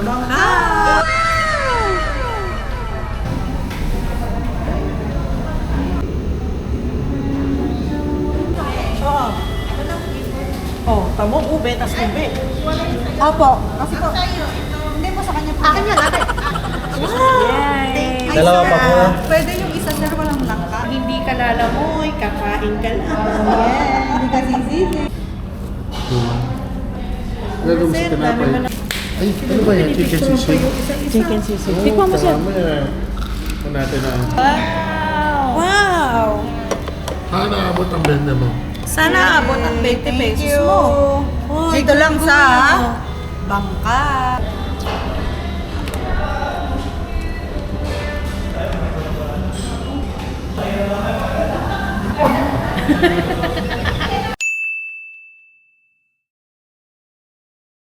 Bangka! Oo. Oh, tamo ube, tas ube. Opo. Kasi po, hindi po sa kanya po. Akin yan, ate. Yay! Dalawa pa po. Pwede yung isa, sir, walang langka. Hindi ka lalamoy, kakain ka lang. Yeah, hindi ka sisisi. Gagawin sa tinapay. Ay, ano ba yan? Chicken sisig? Chicken sisig. Oo, Tikman mo siya. tama yan. Ito natin na. Wow! Wow! Naabot ang benda mo. Sana abot ang 20 pesos mo. Oy, Dito lang sa Bangka.